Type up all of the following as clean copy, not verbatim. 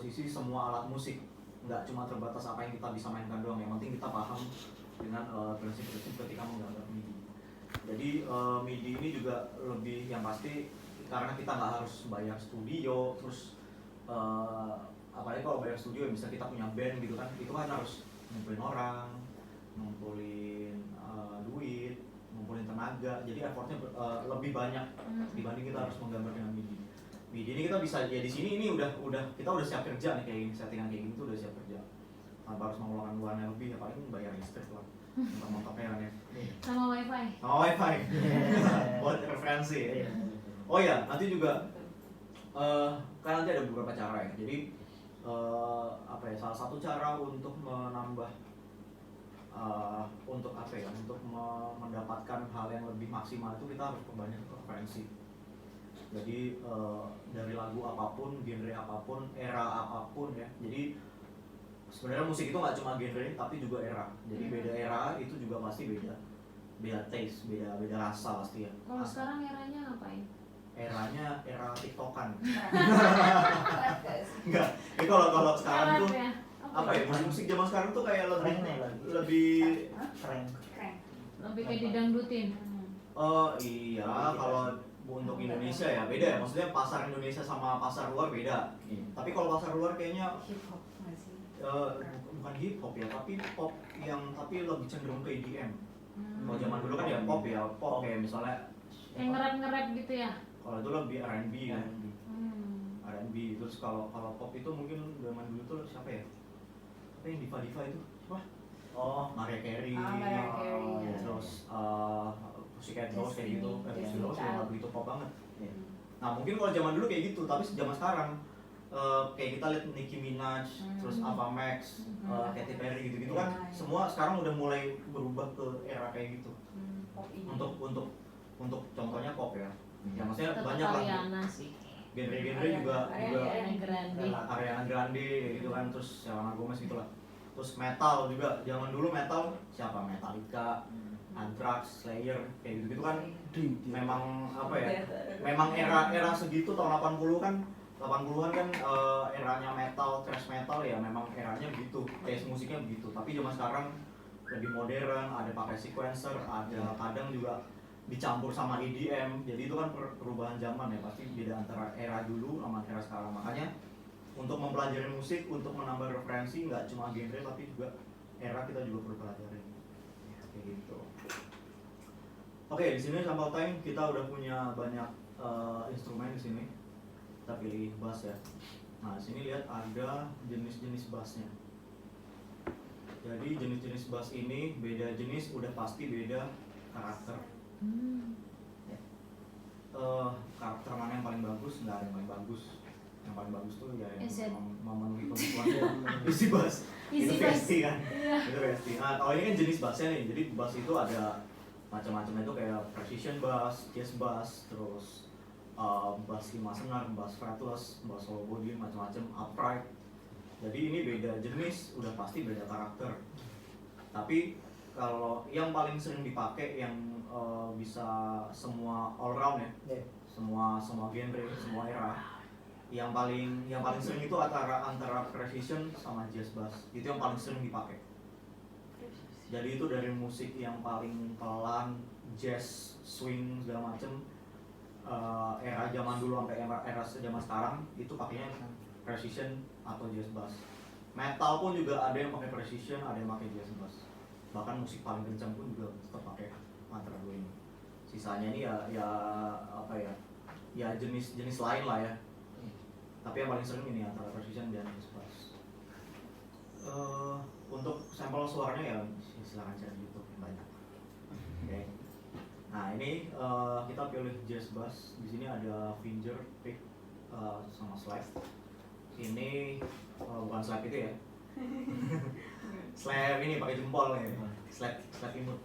komposisi semua alat musik, nggak cuma terbatas apa yang kita bisa mainkan doang. Yang penting kita paham dengan prinsip-prinsip ketika menggambar MIDI. Jadi MIDI ini juga lebih yang pasti karena kita nggak harus bayar studio, terus apalagi kalau bayar studio bisa kita punya band gitu kan, itu kan harus ngumpulin orang, ngumpulin duit, ngumpulin tenaga, jadi effortnya lebih banyak dibanding kita harus menggambar dengan MIDI. MIDI ini kita bisa ya di sini ini udah kita udah siap kerja nih kayak gini, settingan kayak gini tuh udah siap kerja tanpa harus mengeluarkan uang yang lebih, ya paling bayar listrik lah mentok-mentoknya kan ya. Sama wifi Buat referensi ya. Oh ya, nanti juga kan nanti ada beberapa cara ya. Jadi apa ya, salah satu cara untuk menambah untuk apa ya, untuk mendapatkan hal yang lebih maksimal itu kita harus perbanyak referensi. Jadi dari lagu apapun, genre apapun, era apapun ya. Jadi sebenarnya musik itu nggak cuma genre tapi juga era. Jadi beda era itu juga pasti beda taste, beda rasa pasti ya. Kalau sekarang eranya ngapain? Eranya era TikTokan. Enggak. Ini kalau sekarang tuh ya? apa ya, musik zaman sekarang tuh kayak lebih keren. Lebih kayak didangdutin. Iya, kalau untuk Indonesia ya beda ya, maksudnya pasar Indonesia sama pasar luar beda. Tapi kalau pasar luar kayaknya Hip hop masih. bukan hip hop ya, tapi pop yang tapi lebih cenderung ke EDM. Kalau zaman dulu kan ya pop kayak misalnya Yang nge-rap gitu ya? kalau itu lebih R&B kan. R&B. Terus kalau pop itu mungkin zaman dulu tuh siapa ya? Apa yang diva itu? Wah. Oh, Mariah Carey. Mariah Carey. Terus Pussycat Dolls kayak gitu. Pussycat Dolls udah nggak begitu pop banget. Nah mungkin kalau zaman dulu kayak gitu, tapi zaman sekarang kayak kita lihat Nicki Minaj, terus Ava Max, Katy Perry gitu-gitu kan, semua sekarang udah mulai berubah ke era kayak gitu. Untuk contohnya pop ya. Ya maksudnya Tetap banyak lah. Ariana sih. Genre-genre juga Ariana Grande gitu kan, terus Selena Gomez gitu lah. Terus metal juga, zaman dulu metal siapa? Metallica, Anthrax, Slayer kayak gitu kan. Memang apa ya? Memang era segitu tahun 80-an kan eranya metal, thrash metal ya, memang eranya begitu, taste musiknya begitu. Tapi zaman sekarang lebih modern, ada pakai sequencer, ada kadang juga dicampur sama EDM. Jadi itu kan perubahan zaman ya, pasti beda antara era dulu sama era sekarang. Makanya untuk mempelajari musik, untuk menambah referensi nggak cuma genre tapi juga era kita juga perlu pelajari. Kayak gitu. Oke, di sini sampai time kita udah punya banyak instrumen di sini. Kita pilih bass ya. Nah, sini lihat ada jenis-jenis bassnya. Jadi jenis-jenis bass ini beda jenis udah pasti beda karakter. Karakter mana yang paling bagus? Nggak ada yang paling bagus. Yang paling bagus tuh ya yang memenuhi kebutuhan isi bass. Itu pasti kan. Itu pasti. Nah, kalau ini kan jenis bassnya nih. Jadi bass itu ada macam-macam, itu kayak precision bass, jazz bass, terus bass 5 senar, bass fretless, bass solo body, macam-macam, upright. Jadi ini beda jenis, udah pasti beda karakter. Tapi kalau yang paling sering dipakai yang bisa semua all round ya, semua genre, semua era. Yang paling sering itu antara precision sama jazz bass. Itu yang paling sering dipakai. Jadi itu dari musik yang paling pelan, jazz, swing segala macem, era zaman dulu sampai era zaman sekarang itu pakainya precision atau jazz bass. Metal pun juga ada yang pakai precision, ada yang pakai jazz bass. Bahkan musik paling kencang pun juga tetap pakai antara dua ini. Sisanya ini ya apa ya? Ya jenis lain lah ya. Tapi yang paling sering ini antara precision dan jazz bass. Untuk sampel suaranya ya silahkan cari di YouTube banyak. Oke. Nah ini kita pilih jazz bass. Di sini ada finger, pick, sama slap. Ini bukan slap itu ya. Slap ini pakai jempol nih. Slap imut.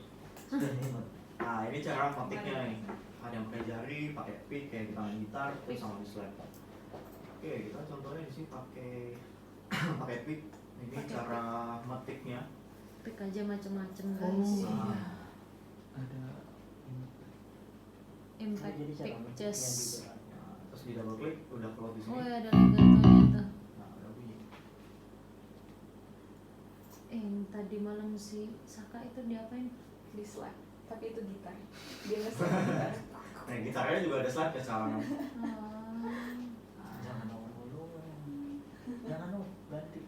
Nah ini cara metiknya nih. Ada yang pakai jari, pakai pick kayak kita main gitar, terus sama di slap. Oke, kita contohnya di sini pakai pick. Ini cara metiknya. Pick aja macam-macam guys. Ada Impact, pick, jazz. Terus di double klik udah keluar di sini. Oh ya ada legatonya tuh. Nah, udah bunyi. tadi malam si Saka itu diapain? Di slap, tapi itu gitar. Dia nge-slap gitar. Nah, gitarnya juga ada slide ya sekarang. Jangan dulu. Jangan dong, ganti.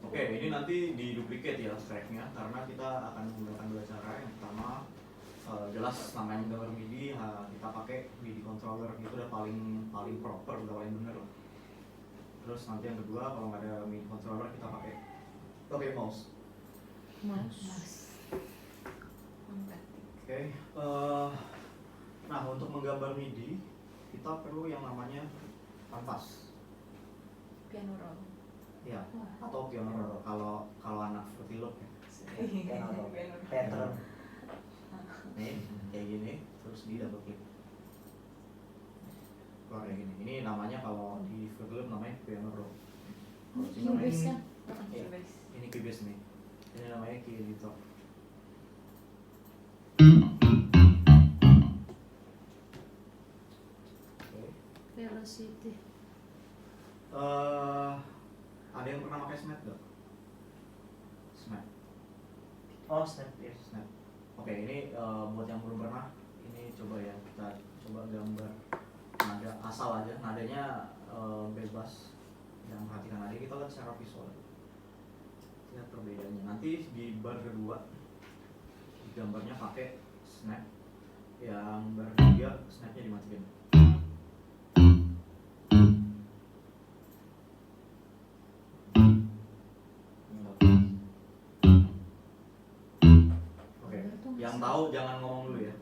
Oke, ini nanti diduplikat ya tracknya karena kita akan menggunakan dua cara. Yang pertama jelas namanya menggambar MIDI, kita pakai MIDI controller itu udah paling proper, udah paling bener lah. Terus nanti yang kedua kalau nggak ada MIDI controller kita pakai mouse. Oke, nah untuk menggambar MIDI kita perlu yang namanya kanvas. Piano roll. Ya, atau piano roll kalau anak seperti lo ya. Piano roll. Pattern. Nih, kayak gini, terus di double click. Keluar kayak gini. Ini namanya kalau di Fruit namanya piano roll. Kalau sini namanya Cubase kan? Iya, Cubase. ini Cubase nih. Ini namanya key editor. Oke. Velocity. Ada yang pernah pakai Snap gak? Snap. Oh, snap ya. Snap. Oke, ini buat yang belum pernah, ini coba ya kita coba gambar nada asal aja, nadanya bebas. Jangan perhatikan nada, kita lihat secara visual. Lihat perbedaannya. Nanti di bar kedua gambarnya pakai snap, yang bar ketiga snapnya dimatiin. Oke, yang tahu jangan ngomong dulu ya.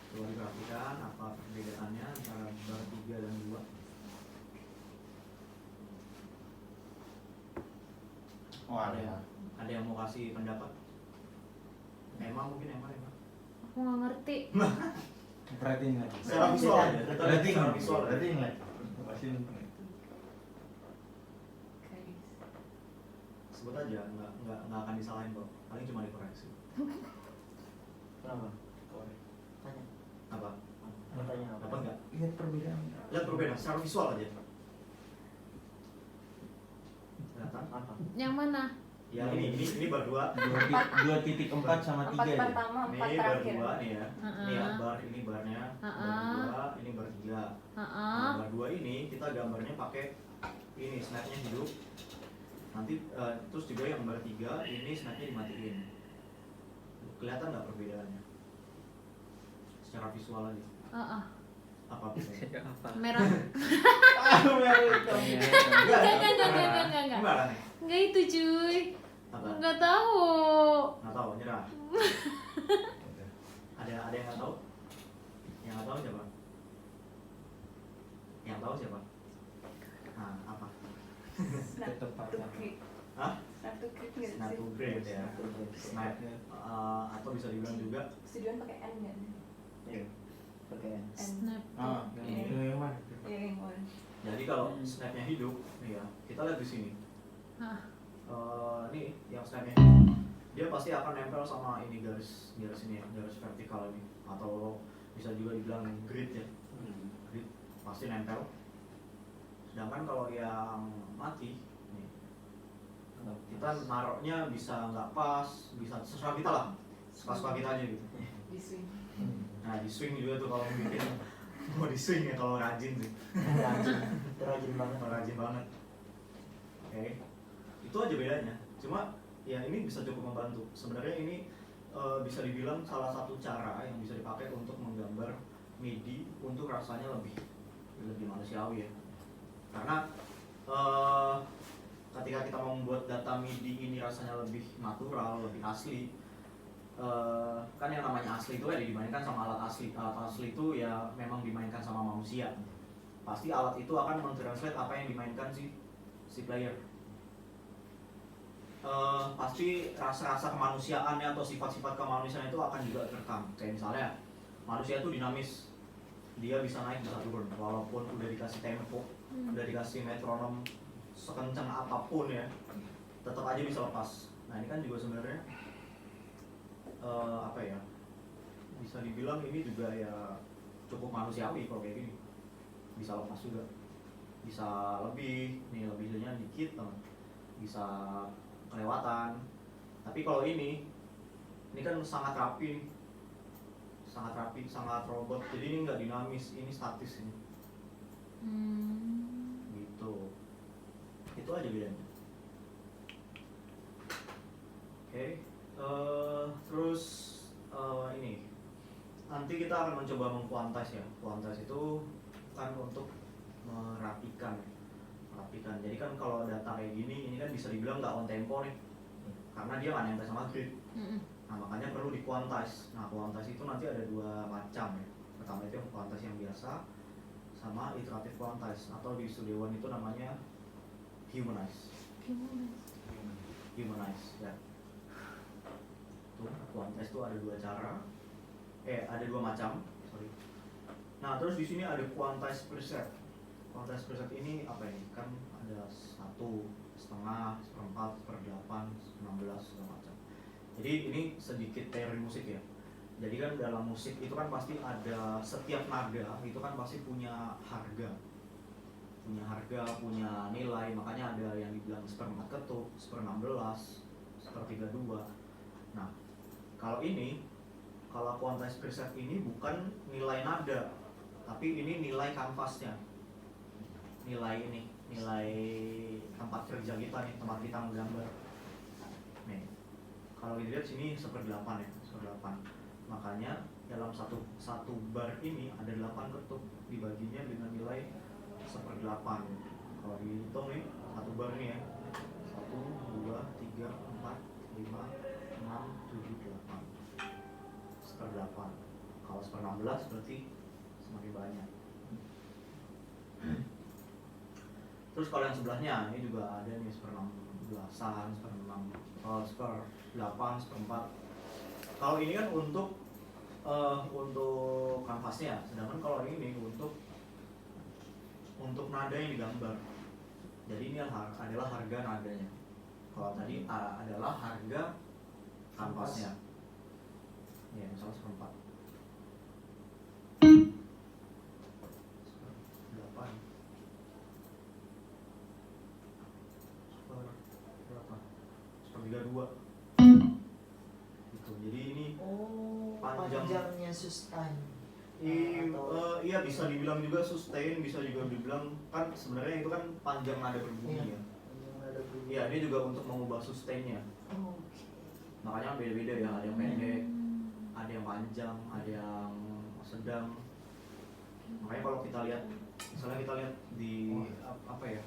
Coba diperhatikan apa perbedaannya antara bar 3 dan 2. Oh, Ada yang mau kasih pendapat? Emang mungkin emang. Aku nggak ngerti. Rating lagi. Secara visual aja. Kita lihat Rating secara visual aja. Rating lagi. Pasti Sebut aja, nggak akan disalahin kok. Paling cuma dikoreksi. kenapa? Tanya. Apa? Mau tanya apa? Dapat nggak? Lihat perbedaan. Lihat perbedaan secara visual aja. Kelihatan? Apa? Yang mana? Ya ini bar 2. 2.4 sama 3 Empat ya. pertama, empat Ini bar terakhir. 2 nih ya. Ini ya bar, ini barnya. Bar 2, ini bar 3. Nah, bar 2 ini kita gambarnya pakai ini snapnya hidup. Nanti terus juga yang bar 3 ini snapnya dimatiin. Kelihatan nggak perbedaannya? Secara visual aja. Apa bedanya? Merah. Enggak. Gimana nih? Enggak itu cuy. Apa? Enggak tahu. Nggak tahu, nyerah. Ada yang nggak tahu? Yang nggak tahu siapa? Yang tahu siapa? Nah, apa? Snap to click. Hah? Snap to click nggak Snap sih? to grade ya. Snap. Atau bisa dibilang juga Studion pakai N nggak? Iya. Pakai N. Snap. Yang mana? Iya, yang mana? jadi kalau snapnya hidup nih ya, kita lihat di sini. Nih yang snapnya hidup, dia pasti akan nempel sama ini garis ini ya, garis vertikal ini, atau bisa juga dibilang grid ya. Grid pasti nempel. Sedangkan kalau yang mati nih, kita naruhnya bisa nggak pas, bisa sesuai kita lah, suka kita aja gitu. Di swing. Nah di swing juga tuh kalau bikin mau di swing ya kalau rajin sih. Rajin banget. Rajin banget. Oke, itu aja bedanya. Cuma ya ini bisa cukup membantu. Sebenarnya ini bisa dibilang salah satu cara yang bisa dipakai untuk menggambar MIDI untuk rasanya lebih manusiawi ya. Karena ketika kita mau membuat data MIDI ini rasanya lebih natural, lebih asli, kan yang namanya asli itu ya dimainkan sama alat asli. Alat asli itu ya memang dimainkan sama manusia. Pasti alat itu akan mentranslate apa yang dimainkan si player. Pasti rasa-rasa kemanusiaannya atau sifat-sifat kemanusiaan itu akan juga terekam. Kayak misalnya manusia itu dinamis, dia bisa naik bisa turun walaupun udah dikasih tempo, udah dikasih metronom sekencang apapun ya, tetap aja bisa lepas. Nah ini kan juga sebenarnya apa ya, bisa dibilang ini juga ya cukup manusiawi kalau kayak gini, bisa lepas juga. bisa lebih, nih lebihnya dikit teman, bisa kelewatan. Tapi kalau ini kan sangat rapi nih, sangat rapi, sangat robot. Jadi ini nggak dinamis, ini statis ini. Gitu. Itu aja bedanya. Oke. Terus ini nanti kita akan mencoba mengkuantize ya. Kuantize itu kan untuk merapikan. Jadi kan kalau data kayak gini, ini kan bisa dibilang nggak on tempo nih, karena dia nggak nempel sama grid. Nah makanya perlu dikuantize. Nah kuantize itu nanti ada dua macam ya. Pertama itu yang kuantize yang biasa, sama iteratif quantize, atau di Studio One itu namanya humanize ya. Tuh quantize itu ada dua cara, ada dua macam, sorry. Nah terus di sini ada quantize preset. Quantize preset ini apa ini? Kan ada 1, setengah, 1/4, 1/8, 16 segala macam. Jadi ini sedikit teori musik ya. Jadi kan dalam musik itu kan pasti ada, setiap nada itu kan pasti punya harga, punya nilai. Makanya ada yang dibilang 1/4 ketuk, 1/16, 1/32. Nah kalau quantize preset ini bukan nilai nada, tapi ini nilai kanvasnya, nilai tempat kerja kita nih, tempat kita menggambar. Nih kalau dilihat sini 1/8 ya, 1/8. Makanya dalam satu bar ini ada 8 ketuk, dibaginya dengan nilai 1/8. Kalau dihitung nih, satu bar nih ya, 1, 2, 3, 4, 5, 6, 7, 8, 1/8. Kalau 1/16 berarti semakin banyak. Terus kalau yang sebelahnya ini juga ada nih 1/16an, 1/8, 1/4. Kalau ini kan untuk kanvasnya, sedangkan kalau ini untuk nada yang digambar. Jadi ini adalah harga nadanya. Kalau tadi adalah harga kanvasnya. Ya, misalnya 1/4. 1/8. 1/32. Gitu. Jadi ini panjangnya sustain. Iya bisa dibilang juga sustain, bisa juga dibilang kan sebenarnya itu kan panjang nada berbunyi ya. Iya, ini juga untuk mengubah sustainnya. Makanya beda-beda ya, ada yang pendek, ada yang panjang, ada yang sedang. Makanya kalau kita lihat, misalnya kita lihat di apa ya,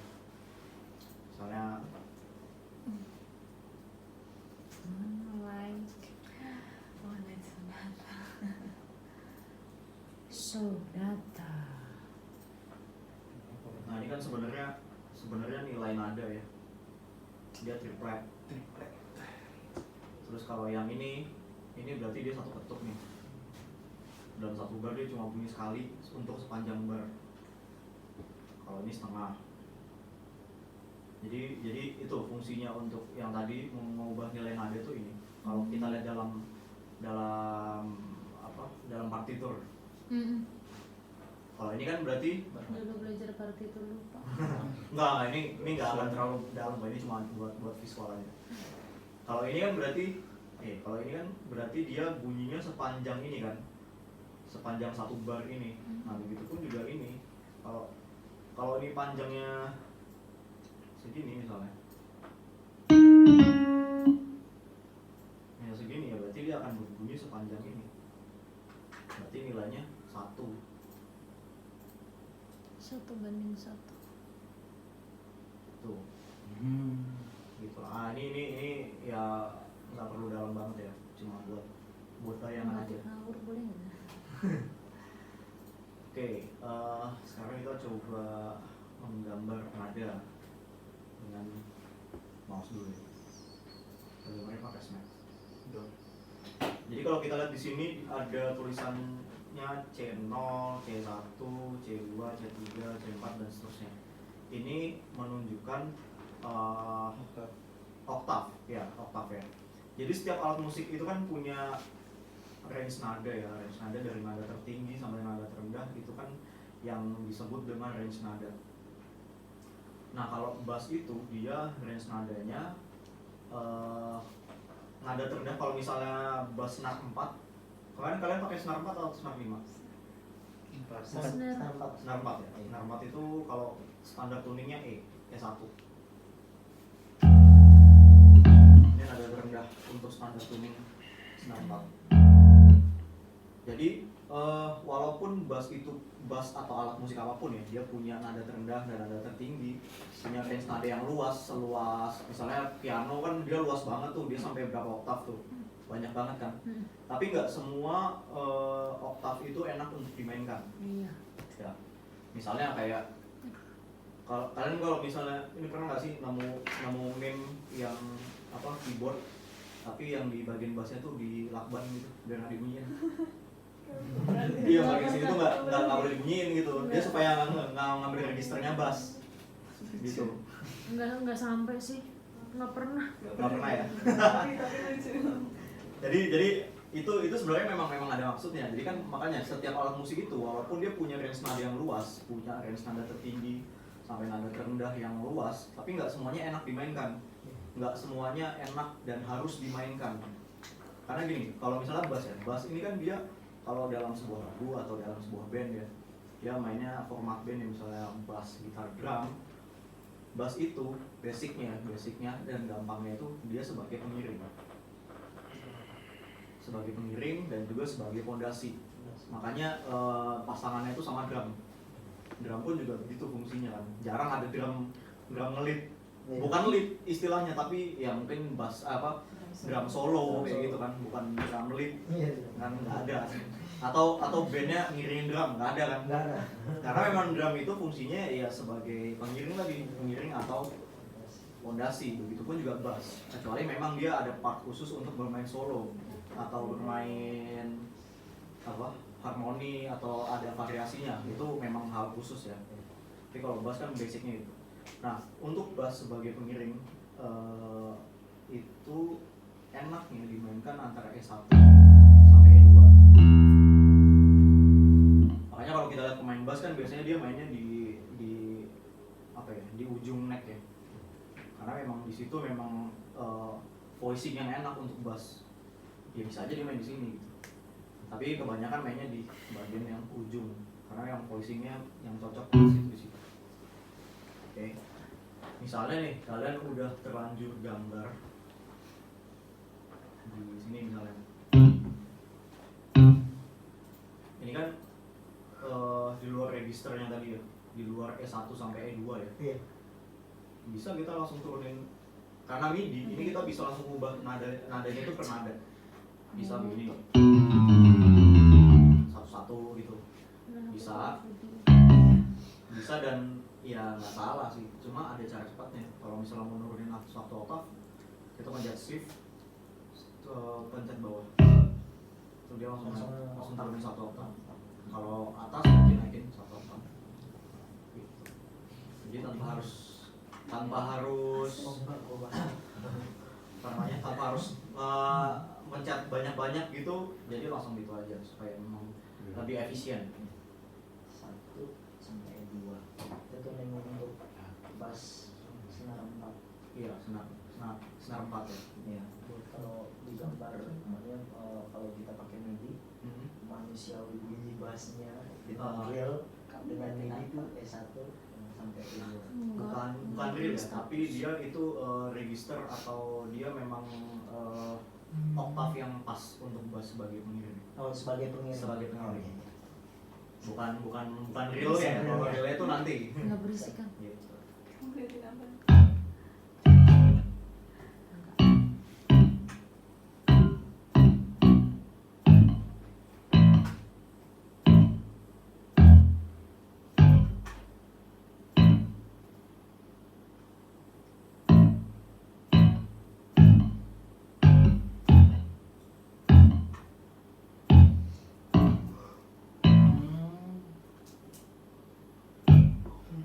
misalnya Sonata. nah ini kan sebenarnya nilai nada ya, dia triplet. Terus kalau yang ini berarti dia satu ketuk nih, dalam satu bar dia cuma bunyi sekali untuk sepanjang bar. Kalau ini setengah. Jadi itu fungsinya untuk yang tadi mengubah nilai nada itu ini. Kalau kita lihat dalam partitur. Kalau ini kan berarti Dulu belajar partitur lupa. enggak, ini nggak akan terlalu dalam, ini cuma buat visual aja. Kalau ini kan berarti dia bunyinya sepanjang ini kan, sepanjang satu bar ini. Nah begitu pun juga ini. Kalau ini panjangnya segini misalnya, segini ya, berarti dia akan berbunyi sepanjang ini. Berarti nilainya 1. 1/1. Tuh. Gitu. Ini ya nggak perlu dalam banget ya, cuma buat bayangan aja. Ngawur boleh nggak? Oke, sekarang kita coba menggambar nada dengan mouse dulu ya. Bagaimana pakai Snap. Jadi kalau kita lihat di sini ada tulisannya C0, C1, C2, C3, C4 dan seterusnya. Ini menunjukkan oktav ya. Jadi setiap alat musik itu kan punya range nada ya, range nada dari nada tertinggi sampai nada terendah itu kan yang disebut dengan range nada. Nah kalau bass itu dia range nadanya nada terendah kalau misalnya bass senar 4. Kemarin kalian pakai senar 4 atau senar 5? Senar. Senar 4 ya. Senar 4 itu kalau standar tuningnya E1. Ini nada terendah untuk standar tuning senar 4. Jadi walaupun bass itu bass atau alat musik apapun ya, dia punya nada terendah dan nada tertinggi, punya range nada yang luas, seluas misalnya piano kan dia luas banget tuh, dia sampai berapa oktav tuh, banyak banget kan. Tapi nggak semua oktav itu enak untuk dimainkan. Iya. Ya, misalnya kayak kalian kalau misalnya ini pernah nggak sih nemu meme yang apa keyboard tapi yang di bagian bassnya tuh di lakban gitu biar nggak dibunyiin. Iya bagian sini tuh nggak boleh dibunyiin gitu. Dia supaya nggak ngambil registernya bass gitu. Enggak sampai sih. Enggak pernah. Nggak pernah ya. Tapi lucu. Jadi itu sebenarnya memang ada maksudnya. Jadi kan makanya setiap alat musik itu walaupun dia punya range nada yang luas, punya range nada tertinggi sampai nada terendah yang luas, tapi nggak semuanya enak dimainkan. Nggak semuanya enak dan harus dimainkan. Karena gini, kalau misalnya bass ya, bass ini kan dia kalau dalam sebuah lagu atau dalam sebuah band ya, dia mainnya format band ya, misalnya bass, gitar, drum. Bass itu basicnya dan gampangnya itu dia sebagai pengiring dan juga sebagai fondasi. Makanya pasangannya itu sama drum pun juga begitu fungsinya kan. Jarang ada drum ngelit, bukan lead istilahnya, tapi ya mungkin bass drum solo kayak gitu kan, bukan drum lead kan, nggak ada. Atau bandnya ngiringin drum, nggak ada kan. Karena memang drum itu fungsinya ya sebagai pengiring atau fondasi. Begitupun juga bass, kecuali memang dia ada part khusus untuk bermain solo atau bermain harmoni atau ada variasinya, itu memang hal khusus ya. Tapi kalau bass kan basicnya itu. Nah untuk bass sebagai pengiring itu enaknya dimainkan antara E1 sampai E2. Makanya kalau kita lihat pemain bass kan biasanya dia mainnya di ujung neck ya. Karena memang di situ memang voicing yang enak untuk bass. Ya bisa aja dia main di sini gitu. Tapi kebanyakan mainnya di bagian yang ujung karena yang voicingnya yang cocok di situ. Oke. Misalnya nih kalian udah terlanjur gambar di sini misalnya. Ini kan di luar registernya tadi ya, di luar E1 sampai E2 ya. Iya. Bisa kita langsung turunin karena MIDI, ini kita bisa langsung ubah nadanya itu per nada. Bisa begini satu-satu gitu, bisa dan ya nggak salah sih, cuma ada cara cepatnya. Kalau misalnya mau nurunin satu oktav, kita pencet shift, pencet bawah, terus dia langsung turunin satu oktav. Kalau atas naikin satu oktav gitu. Jadi tanpa harus mencet banyak-banyak gitu, jadi langsung gitu aja supaya memang lebih efisien. 1 sampai 2 itu memang untuk bass senar 4. Iya, senar 4 ya. Iya. Kalau digambar namanya kalau kita pakai MIDI manusiawi bunyi bassnya kita real dengan MIDI itu E1 sampai E2. Bukan real ya, tapi dia itu register atau dia memang oktav yang pas untuk bass sebagai pengiring. Oh, sebagai pengiring. Sebagai pengiring. Oh, iya. Bukan real ya. Kalau real itu nanti. Enggak berisik kan. Gitu. Mungkin apa?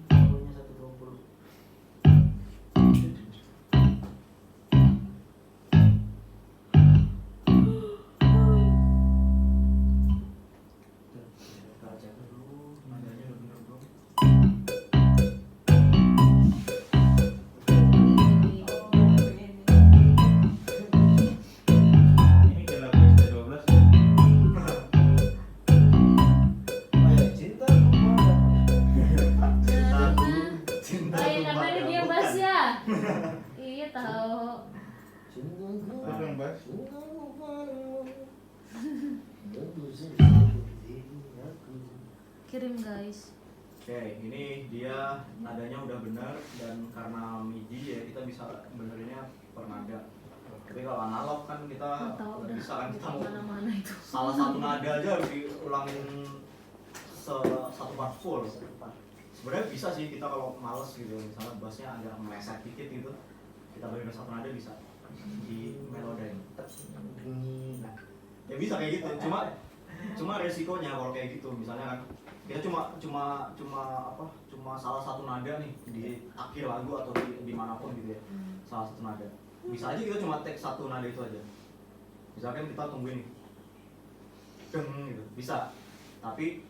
Temponya 120. tahu. Apa yang bass? Kirim guys. Oke, ini dia nadanya udah benar dan karena MIDI ya kita bisa benerinnya per nada. Tapi kalau analog kan kita Nggak tahu nggak dah. bisa kan kita mau Mana-mana itu. salah satu nada aja harus diulangin satu part full. Sebenarnya bisa sih kita kalau males gitu, misalnya bassnya agak meleset dikit gitu, kita benerin satu nada bisa di melodain. Nah, ya bisa kayak gitu. Cuma resikonya kalau kayak gitu, misalnya kan kita cuma salah satu nada nih di akhir lagu atau di manapun gitu ya, salah satu nada. Bisa aja kita cuma take satu nada itu aja. Misalkan kita tungguin nih, deng gitu, bisa. Tapi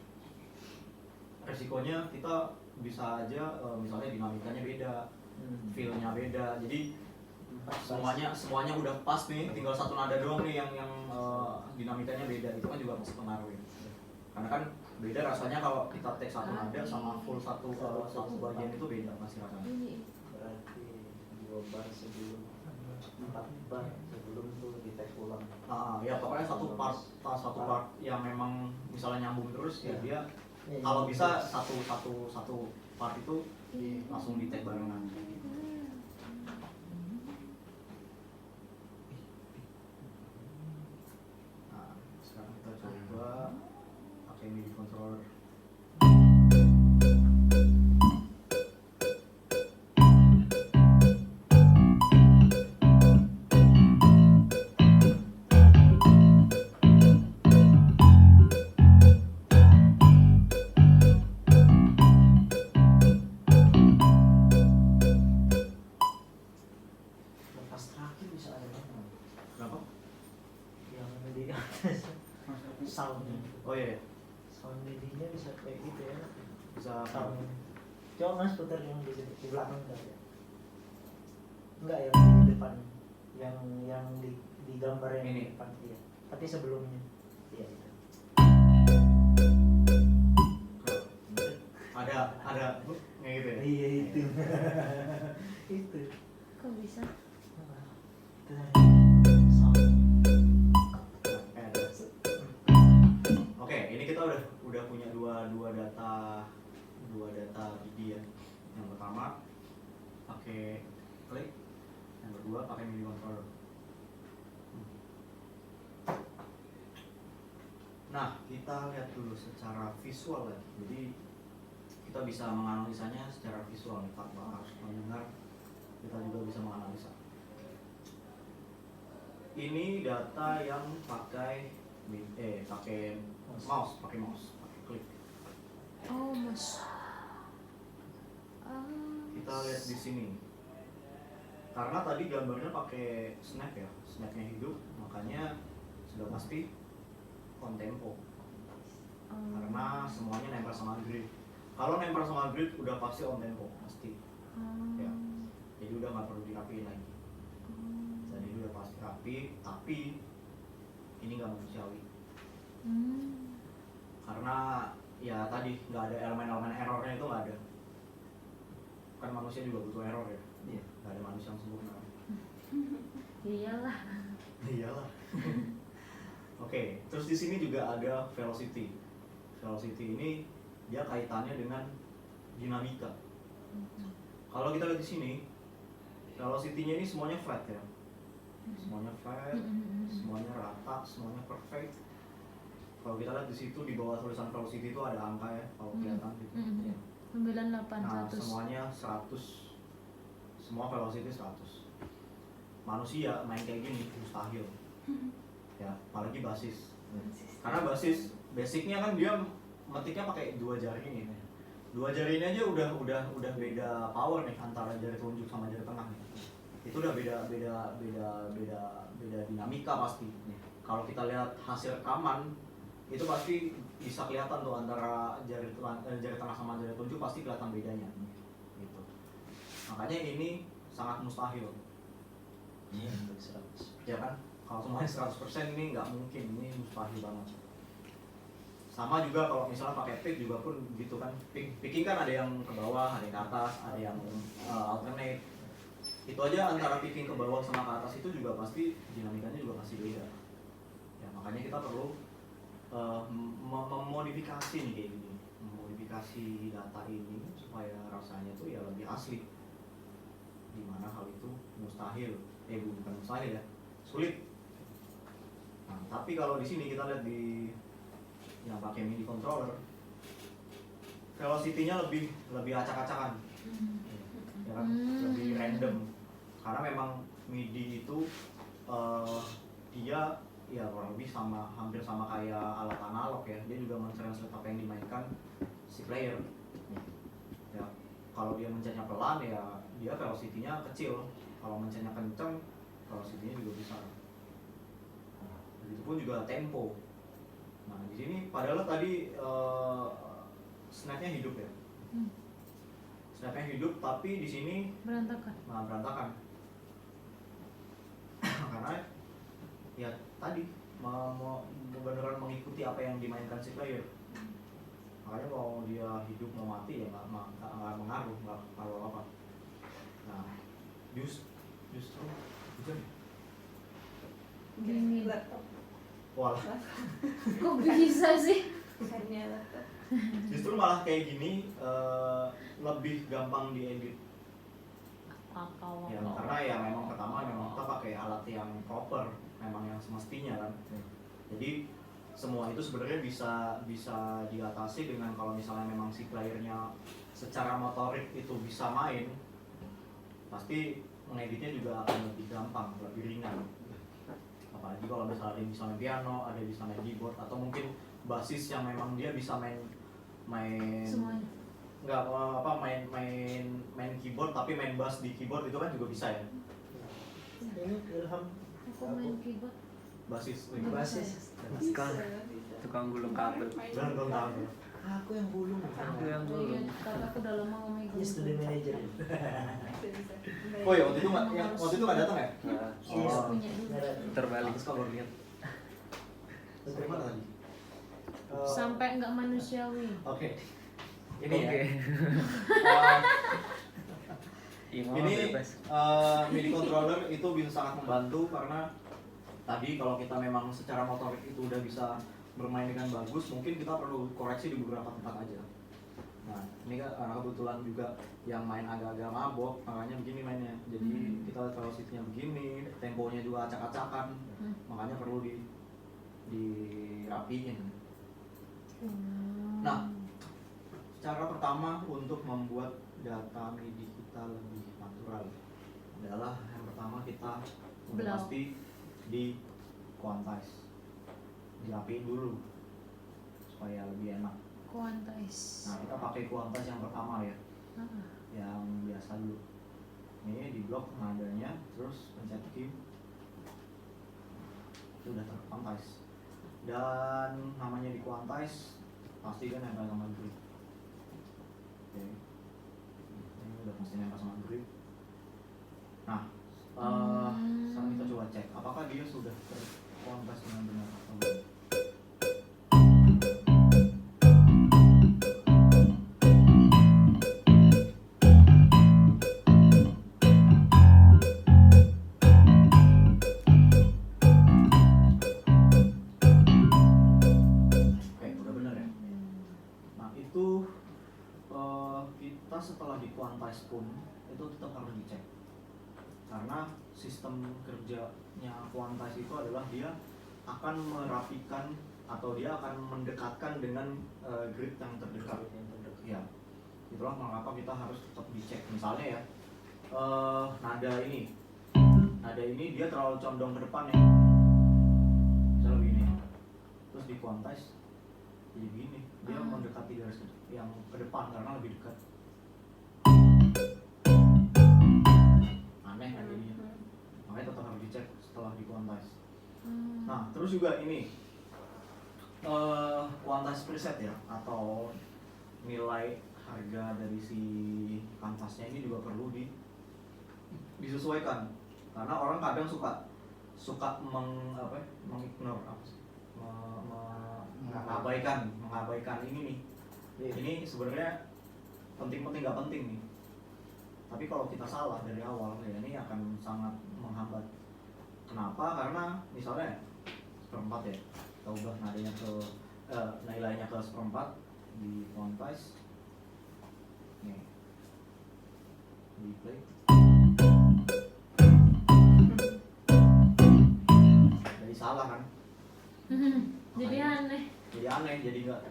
resikonya kita bisa aja misalnya dinamikanya beda, feel-nya beda. Jadi semuanya udah pas nih, tinggal satu nada doang nih yang dinamikanya beda. Itu kan juga masih pengaruh ya. Karena kan beda rasanya kalau kita take satu nada sama full satu bagian itu beda masih rasanya. Berarti 2 bar sebelum 4 bar sebelum tuh di take ulang. Ya pokoknya satu part yang memang misalnya nyambung terus ya dia Ya, kalau bisa satu part itu langsung di take barengan. Nah, sekarang kita coba pakai MIDI controller. lepas terakhir bisa ada apa? Kenapa? Yang di atas soundnya. Oh iya, Sound MIDI-nya bisa kayak gitu ya. bisa Sound. Coba Mas putar yang di belakang enggak ya? Enggak yang di depan. Yang di gambar yang Ini. di depan iya. Tapi sebelumnya. Iya itu. ada kayak gitu ya. Iya itu. Itu. Kok bisa? Sound. Oke, ini kita udah punya dua data MIDI ya. Yang pertama pakai click, yang kedua pakai MIDI controller. Nah, kita lihat dulu secara visual ya. Jadi kita bisa menganalisanya secara visual nih, tanpa harus mendengar. Kita juga bisa menganalisa. Ini data yang pakai mouse, pakai klik. Oh, Mas. Kita lihat di sini. Karena tadi gambarnya pakai snap ya, snapnya hidup, makanya sudah pasti on tempo. Karena semuanya nempel sama grid. Kalau nempel sama grid udah pasti on tempo, pasti. Ya. Jadi udah nggak perlu dirapiin lagi. Jadi udah pasti rapi, tapi ini nggak manusiawi. Karena ya tadi nggak ada elemen-elemen errornya itu nggak ada. Kan manusia juga butuh error ya. Iya. Nggak ada manusia yang sempurna. Iyalah. Iyalah. Oke, terus di sini juga ada velocity. Velocity ini dia kaitannya dengan dinamika. Kalau kita lihat di sini, velocity-nya ini semuanya flat ya. Semuanya flat, semuanya rata, semuanya perfect. Kalau kita lihat di situ di bawah tulisan velocity itu ada angka ya, kalau kelihatan gitu. Ya. 98, Nah, 100. semuanya 100. Semua velocity 100. Manusia main kayak gini mustahil. Ya, apalagi basis. Karena basis basicnya kan dia metiknya pakai 2 jari ini. 2 jari ini aja udah beda power nih antara jari telunjuk sama jari tengah nih. Itu udah beda dinamika pasti. Kalau kita lihat hasil rekaman itu pasti bisa kelihatan tuh antara jari tengah sama jari telunjuk pasti kelihatan bedanya. Gitu. Makanya ini sangat mustahil. Iya, 100. Ya kan? Kalau semuanya 100% ini nggak mungkin, ini mustahil banget. Sama juga kalau misalnya pakai pick juga pun gitu kan. Picking kan ada yang ke bawah, ada yang ke atas, ada yang alternate. itu aja antara picking ke bawah sama ke atas itu juga pasti dinamikanya juga pasti beda ya, makanya kita perlu memodifikasi nih kayak gini, memodifikasi data ini supaya rasanya tuh ya lebih asli, dimana hal itu mustahil, bukan mustahil ya, sulit. Nah, tapi kalau di sini kita lihat di yang pakai MIDI controller, velocity-nya lebih acak-acakan, ya kan? Lebih random, karena memang MIDI itu dia ya kurang lebih hampir sama kayak alat analog ya, dia juga mentranslate apa yang dimainkan si player. Ya, kalau dia mencetnya pelan ya dia velocity-nya kecil, kalau mencetnya kenceng velocity-nya juga besar. Begitupun juga tempo. Nah di sini padahal tadi snap-nya hidup ya, snap-nya hidup, tapi di sini berantakan. Karena ya tadi beneran mengikuti apa yang dimainkan si player. Makanya mau dia hidup mau mati ya nggak mengaruh, nggak apa. Nah justru hujan. Dingin. Laptop. Walah. Kok bisa sih? Bukannya laptop. Justru malah kayak gini lebih gampang diedit. Ya, karena ya memang pertama memang kita pakai alat yang proper, memang yang semestinya kan. Jadi semua itu sebenarnya bisa diatasi dengan kalau misalnya memang si playernya secara motorik itu bisa main, pasti mengeditnya juga akan lebih gampang, lebih ringan. Apalagi kalau misalnya ada yang bisa main piano, ada yang bisa main keyboard, atau mungkin basis yang memang dia bisa main semuanya. Nggak main keyboard tapi main bass di keyboard itu kan juga bisa ya. Ini Ilham Aku main keyboard. Basis. Tukang gulung kabel. Dan belum tahu. aku yang gulung. Aku yang gulung. Kakakku udah lama ngomong Ini student manager. Oh ya waktu itu nggak datang ya? Iya, punya dulu. Terbalik. Pantes kalau lihat. Dari mana tadi? Sampai nggak manusiawi. Oke. Ini ya. Ini MIDI controller itu bisa sangat membantu karena tadi kalau kita memang secara motorik itu udah bisa bermain dengan bagus, mungkin kita perlu koreksi di beberapa tempat aja. Nah, ini kan karena kebetulan juga yang main agak-agak mabok, makanya begini mainnya. Jadi kita velocity-nya begini, temponya juga acak-acakan, makanya perlu dirapiin. Nah, cara pertama untuk membuat data MIDI kita lebih natural adalah yang pertama kita pasti di quantize, dirapiin dulu supaya lebih enak. Quantize. Nah kita pakai quantize yang pertama ya, yang biasa dulu. Ini di blok nadanya, terus pencet Q, itu udah terquantize. Dan namanya di quantize pasti kan nempel sama grid. Oke, ini udah pasti nempel sama grid. Nah, sekarang kita coba cek apakah dia sudah terquantize dengan benar atau belum. Setelah di quantize pun itu tetap harus dicek karena sistem kerjanya quantize itu adalah dia akan merapikan atau dia akan mendekatkan dengan grid yang terdekat. Ya, itulah mengapa kita harus tetap dicek. Misalnya ya nada ini dia terlalu condong ke depan ya, misalnya begini, terus di quantize jadi begini, dia mendekati garis yang ke depan karena lebih dekat. Aneh kan jadinya, makanya tetap harus dicek setelah di quantize. Nah terus juga ini quantize preset ya, atau nilai harga dari si kanvasnya ini juga perlu disesuaikan karena orang kadang suka mengignore mengabaikan ini nih. Ini sebenarnya penting nggak penting nih. Tapi kalau kita salah dari awal ya ini akan sangat menghambat. Kenapa? Karena misalnya seperempat ya, kita ubah nadanya ke nilainya ke seperempat di quantize. Nih, di play. Jadi salah kan? Jadi aneh. Jadi nggak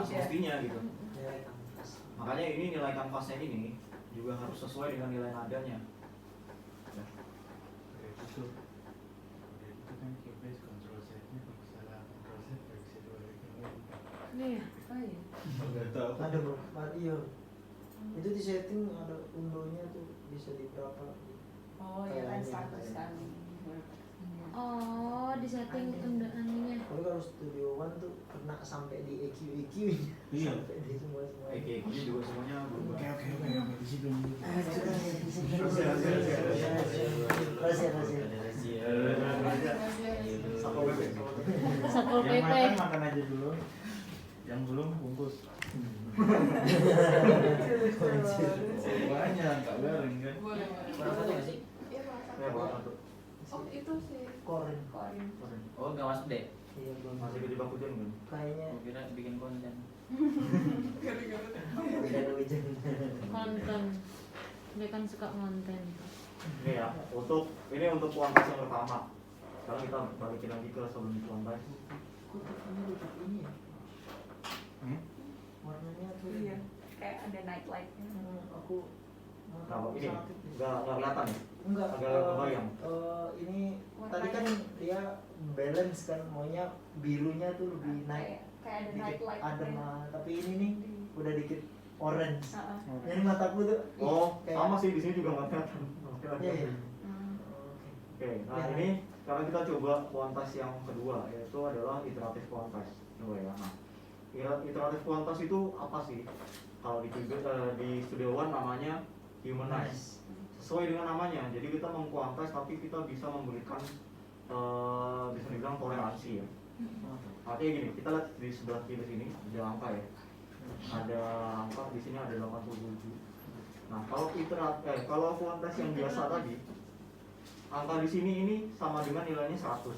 semestinya gitu. Nilai kanvas. Makanya ini nilai kanvasnya ini juga harus sesuai dengan nilai nadanya. Ya. Itu kan keybase control setnya kalau salah control set nggak bisa dibalikin lagi. Iya, oh iya. Nggak tahu. Ada bro, iya. Itu di setting ada undonya tuh bisa di berapa? Oh ya kan Kayaknya, status kan. Oh, di setting undangannya. Tapi kalau Studio One tuh kena sampai di EQ Iya. sampai di semua. Ini juga semuanya berubah. Oke di situ. Satpol PP. Satpol Yang PP. makan makan aja dulu. Yang belum bungkus. Banyak nggak garing kan? Boleh. Kurang satu nggak sih? Iya Ya, bawa satu. Oh itu sih. Koren. Korin. Oh nggak masuk deh. Iya belum. Masih kejebak hujan kan? Kayaknya Gue kira bikin konten. hujan. Konten. Dia kan suka konten. Ini ya, ini untuk kuantitas yang pertama. Sekarang kita balikin lagi ke sebelum kuantitas. Kok ini lucu ini ya? Warnanya tuh Iya. Kayak ada night lightnya. Aku Nah, ini nggak kelihatan ya? enggak Agak kebayang. ini tadi kan dia balance kan, maunya birunya tuh lebih naik Kayak ada night dikit light. adem, tapi ini nih udah dikit orange. Heeh. Jadi mataku tuh Oh, kayak- sama sih di sini juga nggak kelihatan. Iya, iya. Oke, nah ini sekarang kita coba kuantitas yang kedua, yaitu adalah iteratif kuantitas. Coba ya. Nah, iteratif kuantitas itu apa sih? Kalau di Studio One namanya humanize. Sesuai dengan namanya, jadi kita mengkuantitas tapi kita bisa memberikan bisa dibilang toleransi ya. Artinya gini, kita lihat di sebelah kiri sini ada angka ya. Ada angka di sini ada 87. Nah, kalau kuantitas yang biasa tadi, angka di sini ini sama dengan nilainya 100.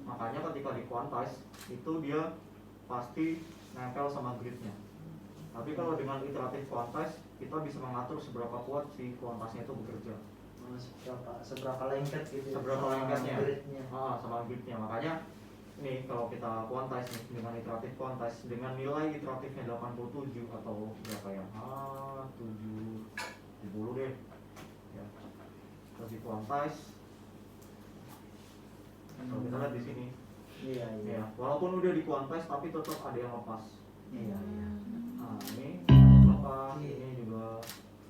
Makanya ketika di quantize itu dia pasti nempel sama gridnya. Tapi kalau dengan iteratif quantize kita bisa mengatur seberapa kuat si kuantitasnya itu bekerja. Seberapa lengket gitu ya, Seberapa sama lengketnya? gridnya. Sama gridnya. Makanya nih kalau kita quantize nih dengan iteratif quantize dengan nilai iteratifnya 87 atau berapa ya? 70 deh. Ya. Terus di quantize. Kalau kita lihat di sini, Iya, iya. ya, walaupun udah di quantize tapi tetap ada yang lepas. Iya, iya. Nah, ini lepas, ini juga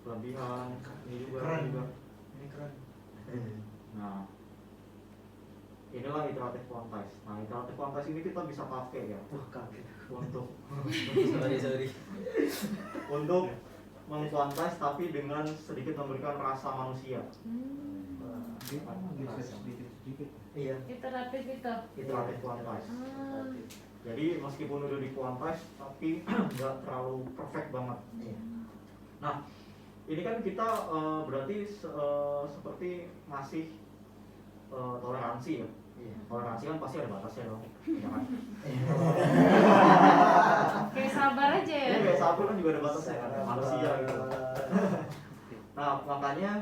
kelebihan, ini juga, Keren. ini juga. Ini keren. Nah, inilah iteratif quantize. Nah, iteratif quantize ini kita bisa pakai ya Wah, kaget. untuk Sorry. untuk mengquantize tapi dengan sedikit memberikan rasa manusia. Dia kan geser sedikit. Iya. Iteratif itu. Iteratif quantize. Ah. Jadi meskipun udah di quantize tapi nggak terlalu perfect banget. Iya. Nah, ini kan kita berarti seperti masih toleransi ya. Iya. Toleransi kan pasti ada batasnya dong, ya kan? Kayak sabar aja ya. Ini kayak sabar kan juga ada batasnya kan, manusia gitu. Nah, makanya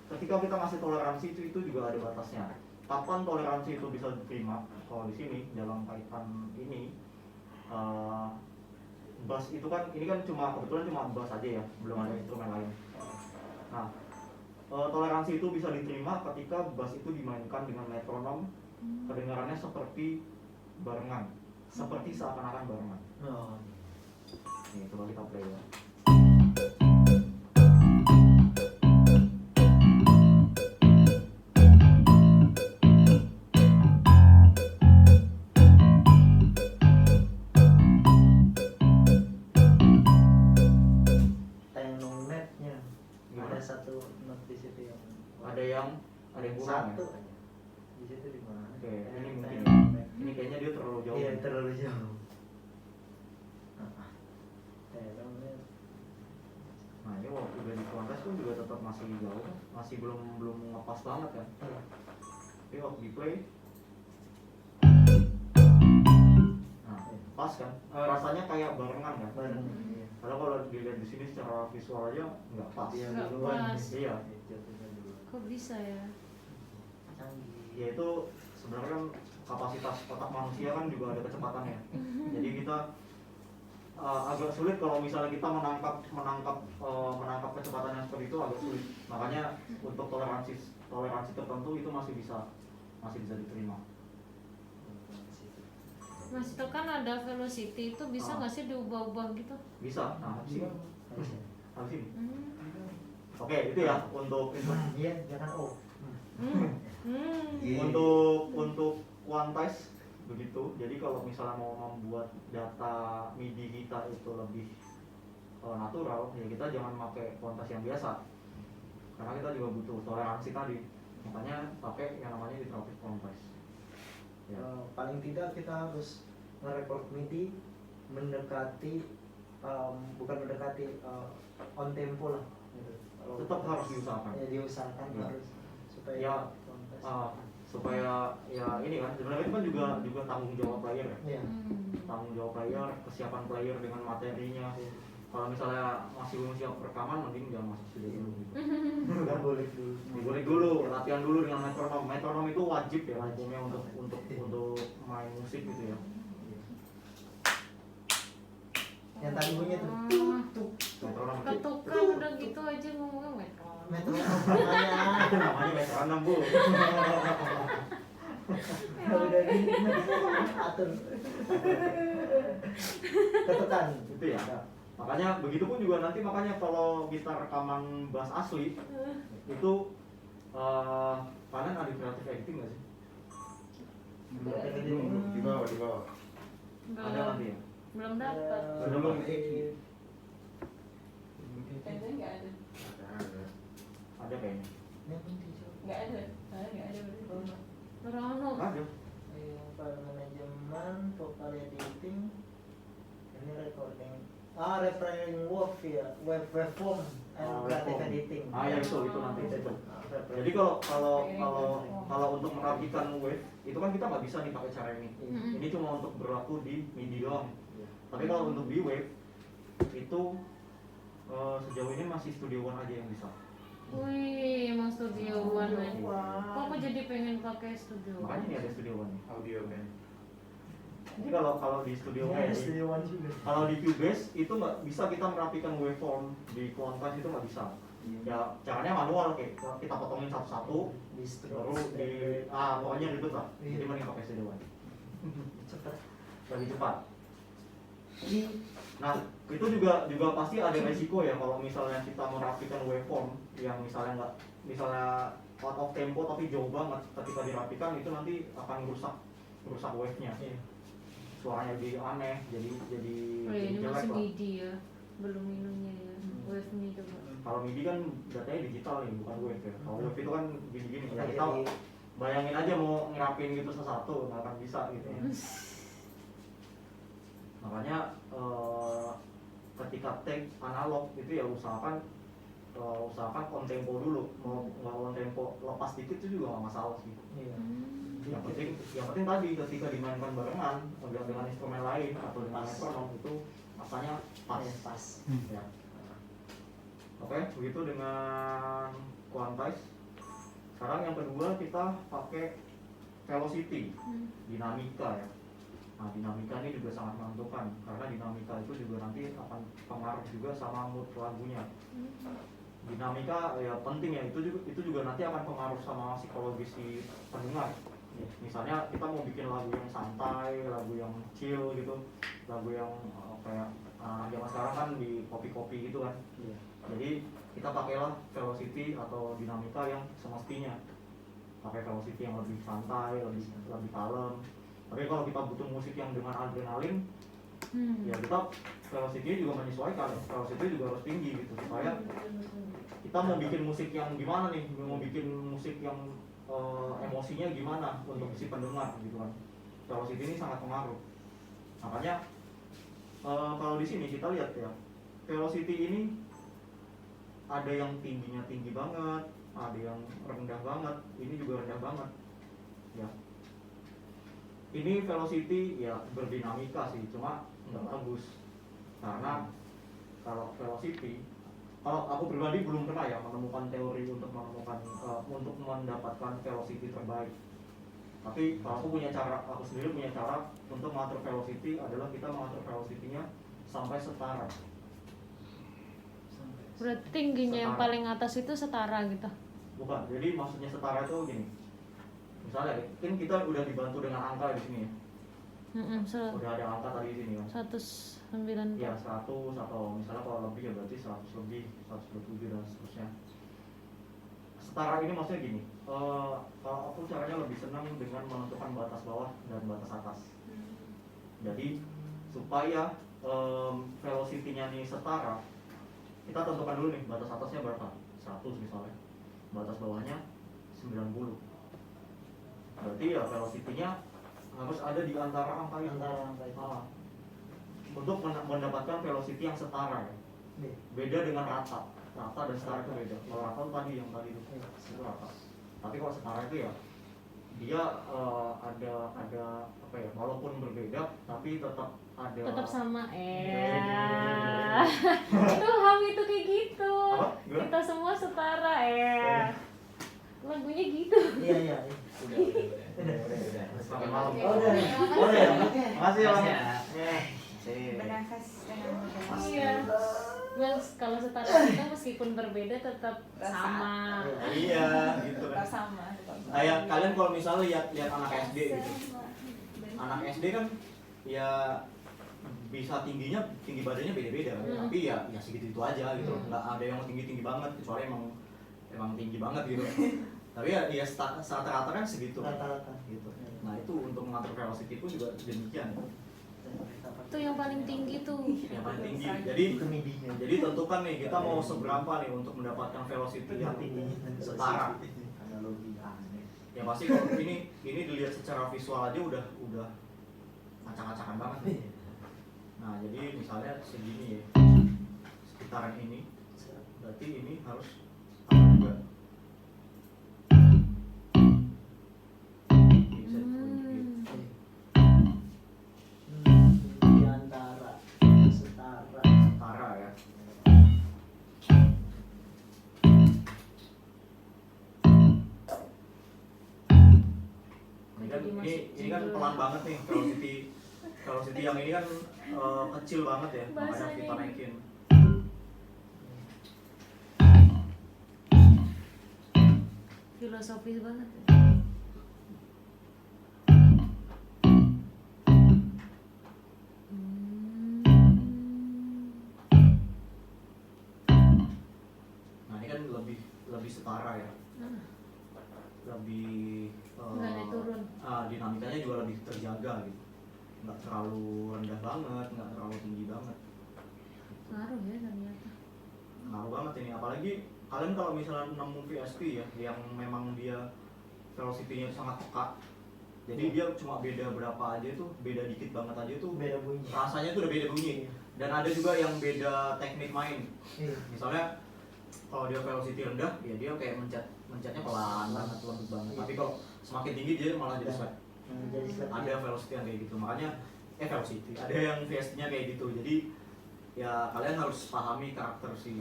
ketika kita ngasih toleransi itu juga ada batasnya. Kapan toleransi itu bisa diterima? Kalau di sini dalam kaitan ini bass itu kan ini kan kebetulan cuma bass aja ya, belum ada instrumen lain. Nah, toleransi itu bisa diterima ketika bass itu dimainkan dengan metronom, kedengarannya seperti barengan, seperti seakan-akan barengan. Oh. Nih, coba kita play ya. Tenong netnya Gimana? ada satu not di situ yang Ada yang kurang satu ya? aja. Di situ di mana? Oke, ini mungkin Tenong ya. net. Ini kayaknya dia terlalu jauh. Iya, terlalu jauh. Tenong net. quantize pun juga tetap masih jauh, masih belum ngepas banget kan. Tapi waktu di play, nah pas kan, rasanya kayak barengan kan. Bareng. Karena kalau dilihat di sini secara visual aja nggak pas. Nggak duluan. pas. Iya, Kok bisa ya? ya itu sebenarnya kan kapasitas otak manusia kan juga ada kecepatannya. Jadi kita agak sulit kalau misalnya kita menangkap kecepatannya seperti itu, agak sulit. Makanya untuk toleransi tertentu itu masih bisa diterima. Mas itu kan ada velocity itu bisa nggak sih diubah-ubah gitu? Bisa. Nah, habis ini. Habis ini. Hmm. Oke, itu ya untuk Iya, jangan O. untuk quantize begitu. Jadi kalau misalnya mau membuat data MIDI kita itu lebih natural, ya kita jangan pakai quantize yang biasa. Karena kita juga butuh toleransi tadi. Makanya pakai yang namanya iterative quantize. Ya. Paling tidak kita harus nge-record MIDI mendekati bukan mendekati on tempo lah gitu. Tetap harus diusahakan. Ya diusahakan Ya. harus supaya Ya, supaya ya ini kan sebenarnya itu kan juga tanggung jawab player ya. Iya. Tanggung jawab player, kesiapan player dengan materinya. Kalau misalnya masih belum siap rekaman, mending jangan masuk studio dulu gitu. Nggak boleh dulu. Diboleh dulu, latihan dulu dengan metronom. Metronom itu wajib ya hukumnya untuk main musik gitu ya. Yang tadi bunyi tuh tuk Metronom itu Ketukan udah gitu aja ngomongnya metronom. metronom namanya. itu namanya metronom, Bu. Udah gini atur. Ketukan Itu ya. Makanya begitu pun juga nanti, makanya kalau kita rekaman bass asli itu kalian ada creative editing nggak sih? Di bawah. Ada nanti ya? Belum dapat. Belum. Kayaknya nggak ada. Ada kayaknya. Nggak ada. Nggak ada. Rono. Ada. File manajemen, vocal editing, ini recording. Refraining wave ya, waveform and creative editing. Ya itu nanti itu. Jadi kalau untuk merapikan wave itu kan kita nggak bisa nih pakai cara ini. Ini cuma untuk berlaku di MIDI doang. Tapi kalau untuk di wave itu sejauh ini masih Studio One aja yang bisa. Wih, emang Studio One aja. Kok aku jadi pengen pakai Studio One? Makanya ini ada Studio One nih. Audio kan. Jadi kalau di Studio Iya, One, Studio One juga. kalau di Cubase itu nggak bisa kita merapikan waveform, di quantize itu nggak bisa. Ya caranya manual, kayak kita potongin satu-satu, baru pokoknya gitu lah. Jadi mending pakai Studio One. Cepet. Lebih cepat. Nah, itu juga pasti ada resiko ya kalau misalnya kita merapikan waveform yang misalnya out of tempo tapi jauh banget, ketika dirapikan itu nanti akan merusak wave-nya. Suaranya jadi aneh, jadi Oh iya, ini jelek masih lah. MIDI ya, belum ininya ya, wave-nya coba. Kalau MIDI kan datanya digital nih, bukan wave ya. Kalau wave itu kan gini-gini, ya Jadi- kita bayangin aja mau ngerapin gitu satu nggak akan bisa gitu ya. Makanya ketika take analog itu ya usahakan on tempo dulu. Mau nggak on tempo lepas dikit itu juga nggak masalah sih. Iya. Yang penting tadi ketika dimainkan barengan dengan instrumen lain atau dengan metronom itu rasanya pas. Pas. Ya. Oke, begitu dengan quantize. Sekarang yang kedua kita pakai velocity, dinamika ya. Nah, dinamika ini juga sangat menentukan karena dinamika itu juga nanti akan pengaruh juga sama mood lagunya. Dinamika ya penting ya, itu juga nanti akan pengaruh sama psikologis si pendengar. Misalnya kita mau bikin lagu yang santai, lagu yang chill gitu, lagu yang kayak zaman sekarang kan di kopi-kopi gitu kan. Jadi kita pakailah velocity atau dinamika yang semestinya. Pakai velocity yang lebih santai, lebih kalem. Tapi kalau kita butuh musik yang dengan adrenalin, ya kita velocity juga menyesuaikan. Velocity juga harus tinggi gitu supaya kita mau bikin musik yang gimana nih, mau bikin musik yang emosinya gimana untuk si pendengar gitu kan. Velocity ini sangat pengaruh. Makanya kalau di sini kita lihat ya, velocity ini ada yang tingginya tinggi banget, ada yang rendah banget, ini juga rendah banget ya. Ini velocity ya berdinamika sih, cuma nggak bagus karena kalau velocity, kalau aku pribadi belum pernah ya menemukan teori untuk untuk mendapatkan velocity terbaik. Tapi kalau aku sendiri punya cara untuk mengatur velocity adalah kita mengatur velocity-nya sampai setara. Berarti tingginya yang Setara. paling atas itu setara gitu. Bukan, jadi maksudnya setara itu gini. Misalnya, kan kita udah dibantu dengan angka di sini ya. Udah ada angka tadi di sini kan. 190. Ya 100 atau misalnya kalau lebih ya berarti 100 lebih, 127 dan seterusnya. Setara ini maksudnya gini. Kalau aku caranya lebih senang dengan menentukan batas bawah dan batas atas. Jadi supaya velocity-nya nih setara, kita tentukan dulu nih batas atasnya berapa, 100 misalnya, batas bawahnya 90. Berarti ya velocity-nya harus ada di antara angka itu. Untuk mendapatkan velocity yang setara ya. Beda dengan rata dan setara itu beda. Kalau rata itu tadi yang tadi itu rata. Tapi kalau setara itu ya dia ada apa ya, walaupun berbeda tapi tetap ada, Tetap sama Iya. Itu ham itu kayak gitu. Apa? Gimana? Kita semua setara lagunya gitu. Iya. Udah. Selamat malam. Oh, udah. Oh ya, makasih ya bang. Makasih ya. Bernafas dengan mudah. Iya. Mas kalau setara kita meskipun berbeda tetap sama. Iya, gitu kan. Tetap sama. Kayak kalian kalau misalnya lihat anak SD gitu. Anak SD kan ya bisa tinggi badannya beda-beda, tapi ya segitu itu aja gitu. Nggak ada yang tinggi banget kecuali emang tinggi banget gitu. Tapi ya rata-rata kan segitu. Rata-rata Gitu. Nah itu untuk mengatur velocity pun juga demikian. Itu yang paling tinggi tuh. Yang paling tinggi. Jadi tentukan nih kita mau seberapa nih untuk mendapatkan velocity yang setara. Analogi aneh. Ya pasti kalau ini dilihat secara visual aja udah acak-acakan banget nih. Nah jadi misalnya segini ya, sekitaran ini, berarti ini harus sama juga. Bisa gitu. Di antara Setara ya. Ini kan pelan banget nih velocity yang ini kan kecil banget ya, makanya Bahasanya kita ini. naikin. Filosofis banget. Nah ini kan lebih setara ya, lebih Nggak naik turun. dinamikanya juga lebih terjaga gitu, nggak terlalu rendah banget, nggak terlalu tinggi banget. Ngaruh ya ternyata. Ngaruh banget ini, apalagi kalian kalau misalnya nemu VSP ya yang memang dia velocity-nya sangat peka, jadi dia cuma beda berapa aja tuh, beda dikit banget aja tuh beda bunyi. rasanya tuh udah beda bunyi. Dan ada juga yang beda teknik main. Misalnya kalau dia velocity rendah ya dia kayak mencetnya pelan banget, lembut banget. Tapi kalau semakin tinggi dia malah jadi slap. Jadi Ada velocity yang kayak gitu, makanya velocity ada yang VST-nya kayak gitu. Jadi ya kalian harus pahami karakter si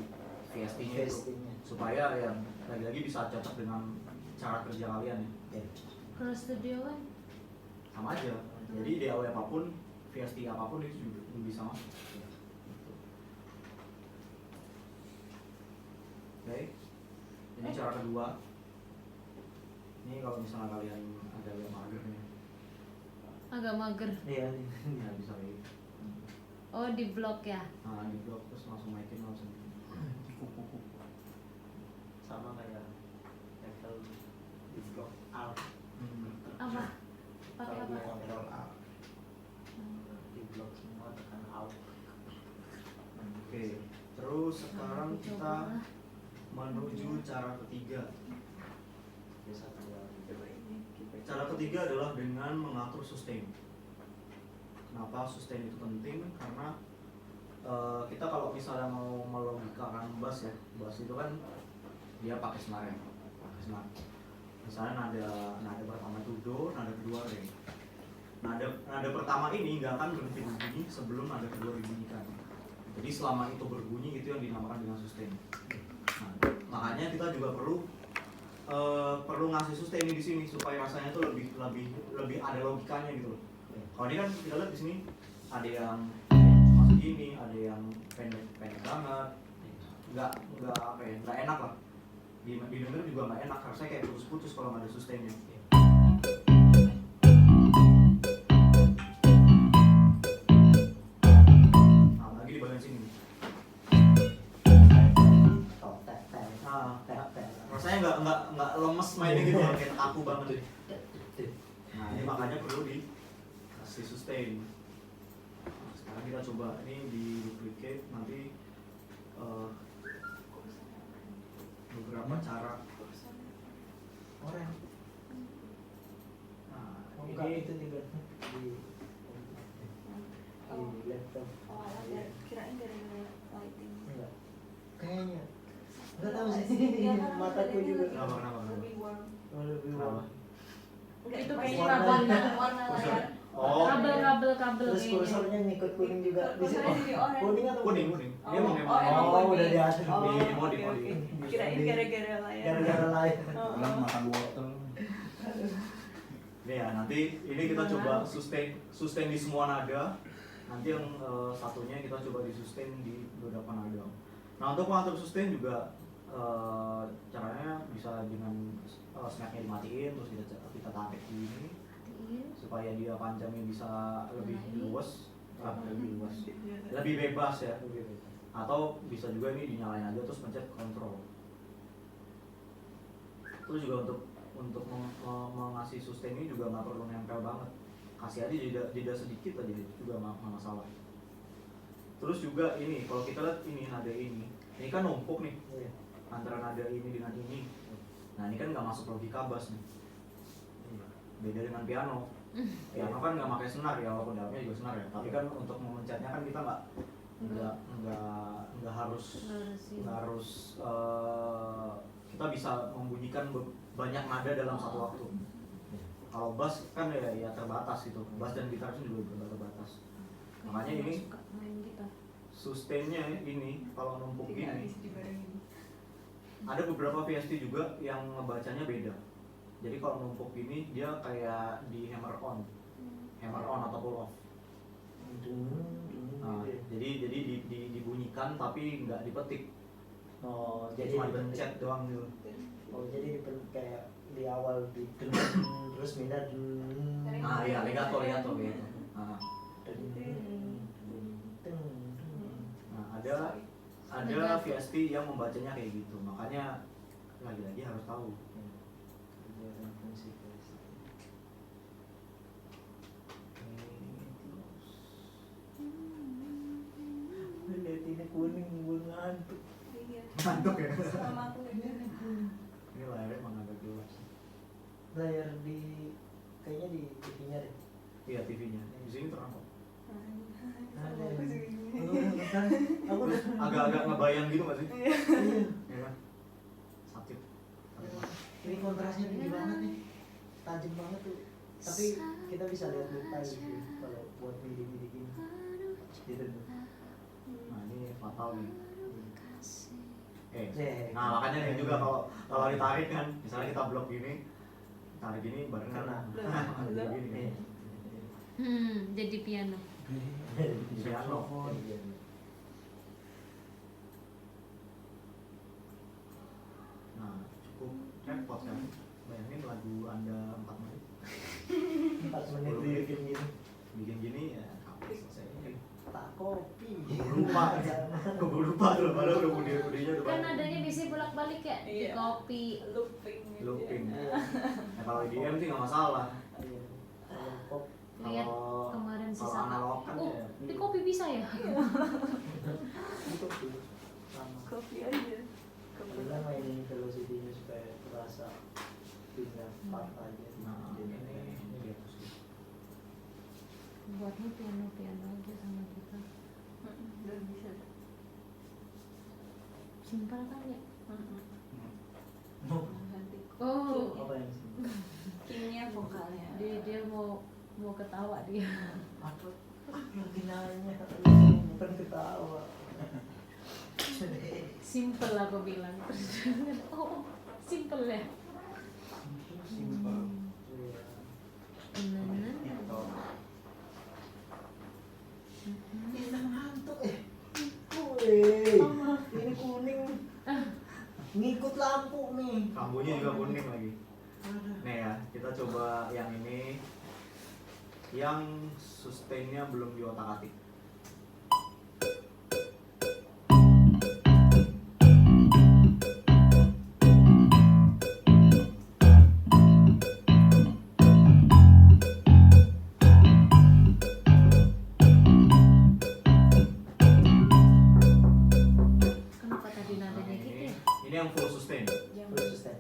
VST-nya itu supaya ya lagi-lagi bisa cocok dengan cara kerja kalian ya. Kalau studio kan Sama aja. Jadi DAW apapun, VST apapun itu juga bisa masuk. Oke. Ini cara kedua. Ini kalau misalnya kalian ada yang mager nih, agak mager. Iya. ya bisa kayak gitu. Oh di blok ya. Nah di blok terus langsung naikin langsung. Sama kayak level di blok alt. Apa? Pakai Kalau apa? di kontrol alt. Di blok semua tekan alt. Oke. Terus sekarang Aku kita coba. menuju cara ketiga. Biasa tinggal coba ini. Cara ketiga adalah dengan mengatur sustain. Kenapa sustain itu penting? Karena kita kalau misalnya mau melogikakan bass ya, bass itu kan dia pakai senar ya, pakai senar. Misalnya nada pertama itu do, nada kedua re. Nada pertama ini nggak akan berhenti berbunyi sebelum nada kedua dibunyikan. Jadi selama itu berbunyi itu yang dinamakan dengan sustain. Nah, makanya kita juga perlu ngasih sustain di sini supaya rasanya tuh lebih ada logikanya gitu loh. Kalau ini kan kita lihat di sini ada yang masuk gini, ada yang pendek banget, nggak apa ya, nggak enak lah. Didengar juga nggak enak, rasanya kayak putus-putus kalau nggak ada sustainnya. Nah, lagi di bagian sini. Rasanya nggak lemes mainnya gitu, kayak kaku banget. Nah, ini makanya perlu dikasih sustain. Nah, sekarang kita coba ini di duplicate nanti beberapa cara. Orang. Nah, Enggak ini itu juga di laptop. Oh, ada. Kirain gara-gara lighting. Enggak. Kayaknya. Enggak tahu sih. Iya, kan Mataku ada juga. Kenapa? lebih warm. Oh, lebih Kenapa? warm. Enggak, Itu kayaknya kayaknya warna layar. Oh, kabel Terus kayaknya. kursornya ngikut kuning juga. Bisa Kursornya jadi orange. kuning atau kuning. Dia mau Oh, emang Oh, kuning. udah diatur. Oh, Di oke, modi. oke. Kirain gara-gara layar. Gara-gara lain. Oh, Pulang makan wortel. ini ya, nanti ini kita coba sustain di semua nada. Nanti yang satunya kita coba di sustain di beberapa nada. Nah, untuk mengatur sustain juga caranya bisa dengan snap-nya dimatiin, terus kita tarik gini supaya dia panjangnya bisa lebih luas, lebih bebas ya. Atau bisa juga ini dinyalain aja terus pencet kontrol. Terus juga untuk mengasih sustain ini juga nggak perlu nempel banget, kasih aja jeda sedikit aja juga nggak masalah. Terus juga ini kalau kita lihat ini nada ini kan numpuk nih antara nada ini dengan ini. Nah, ini kan nggak masuk logika bass nih. Beda dengan piano. Piano kan nggak pakai senar ya, walaupun dalamnya juga senar ya. Tapi kan untuk memencetnya kan kita nggak harus kita bisa membunyikan banyak nada dalam satu waktu. Kalau bass kan ya terbatas gitu. Bass dan gitar itu juga terbatas. Makanya ini sustainnya ini kalau numpuk tidak gini. bisa dibarengin. Ada beberapa VST juga yang ngebacanya beda. Jadi kalau numpuk gini dia kayak di hammer on atau pull off. Nah, jadi dibunyikan tapi nggak dipetik. Oh, Jadi cuma dipencet doang gitu. Oh, jadi kayak di awal di terus pindah. Ah iya, legato gitu. Nah, ada VST yang membacanya kayak gitu. Makanya lagi-lagi harus tahu. Lihat ini kuning, gue ngantuk. Iya. Ngantuk ya. Sama aku ini. Ini layarnya emang agak gelap sih. Layar di kayaknya di TV-nya deh. Iya, TV-nya. Di sini terang kok. Sama aku juga gini. Aku udah Agak-agak ngebayang gitu nggak sih? iya. Ya kan? Sakit. Ini kontrasnya tinggi banget nih, tajam banget tuh. Tapi kita bisa lihat detail sih kalau buat midi-midi gini. Gitu. Nah, ini fatal nih. Nah, Makanya nih juga kalau ditarik kan, misalnya kita blok gini, tarik gini barengan. Karena- Jadi gini kan. Jadi piano. Piano. Nah, cukup repot kan. Bayangin lagu Anda 4 menit. 4 menit bikin gini. Bikin gini ya kapan selesai. Tak kopi. Keburu lupa tuh, padahal udah bude-budenya udah Kan banyak. adanya biasanya bolak-balik ya di Iya. kopi. Looping gitu. Looping. Nah, kalau EDM sih nggak masalah. Iya. Ayam pop. Lihat Kalau kemarin si kalau Sama. analog kan Oh, ya. di kopi bisa ya? Itu tuh sama. Kopi aja. Kopi. Kita mainin velocity-nya supaya terasa pindah part aja. Nah, ini dia tuh sih. Buatnya piano aja sama kita. Dan bisa Simpel kan ya? Cantik. Oh, Apa yang sih? Kimnya vokalnya. dia mau ketawa dia. Apa? Lagi nanya, bukan ketawa. Simpel aku bilang. Oh, simpel ya. Simpel. Iya. Nah. Ini ngantuk Wih, ini kuning. Ngikut lampu nih. Lampunya juga kuning lagi. Nih ya, kita coba yang ini. Yang sustainnya belum diotak-atik. Kenapa tadi nadanya gitu ya? Ini yang full sustain. Yang Konsisten.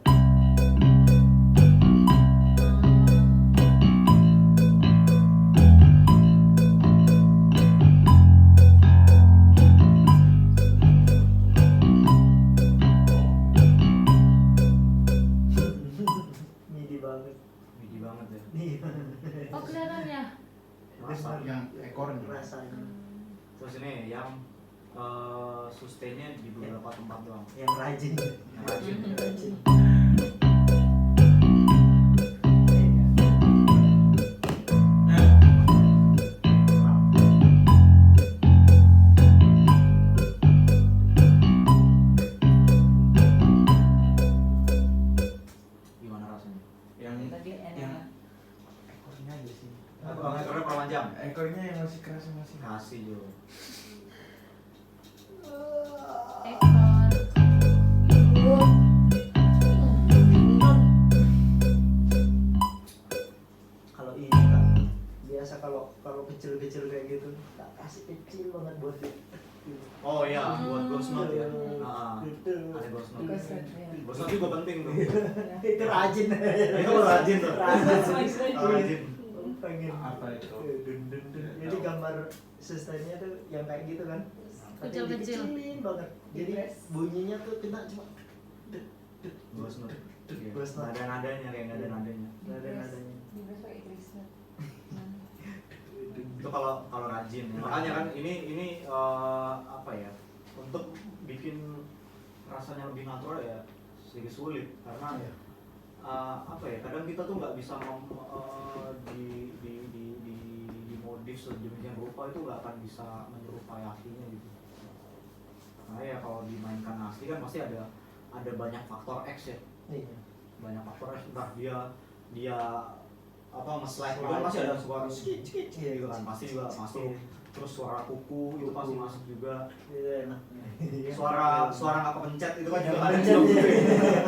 Midi banget. Midi banget ya. Iya. Oh, kelihatan ya? Rasa. Yang ekornya. Rasanya. Terus ini yang sustainnya di beberapa tempat doang. Yang rajin. Yang rajin. Rajin. Gimana rasanya? Yang Tadi enak. yang ekornya aja sih. Ekornya panjang. Ekornya yang masih keras masih. Kasih Jo. Ekor. Kalau ini Kak, biasa kalau kecil-kecil kayak gitu, tak kasih kecil banget buat dia. Oh iya, buat ghost note ya. Gitu. Nah, ada ghost note. Ghost note, ya. Ghost note juga penting tuh. Itu rajin. Itu rajin tuh. Rajin. Rajin. Pengen. Apa itu? Dun, dun, dun. Jadi gambar sustainnya tuh yang kayak gitu kan. Tapi Kecil-kecil. dikecilin banget. Jadi bunyinya tuh kena cuma Ghost note. Iya. Ghost note. Nada-nadanya kayak nggak ada nadanya. nada-nadanya. Di press pakai Krishna. Itu kalau rajin. Makanya kan ini apa ya? Untuk bikin rasanya lebih natural ya sedikit sulit karena apa ya? Kadang kita tuh nggak bisa di modif sedemikian rupa itu nggak akan bisa menyerupai aslinya gitu. Nah ya kalau dimainkan asli kan pasti ada banyak faktor X ya. Iya. Banyak faktor X, entah dia apa nge-slide juga pasti ada suara skit gitu kan, pasti juga masuk. Terus suara kuku itu pasti masuk juga. Iya, enak. Suara nggak kepencet itu kan juga ada Kepencet, juga. Iya.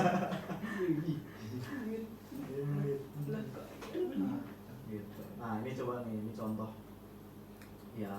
Gitu. Nah ini coba nih, ini contoh. Ya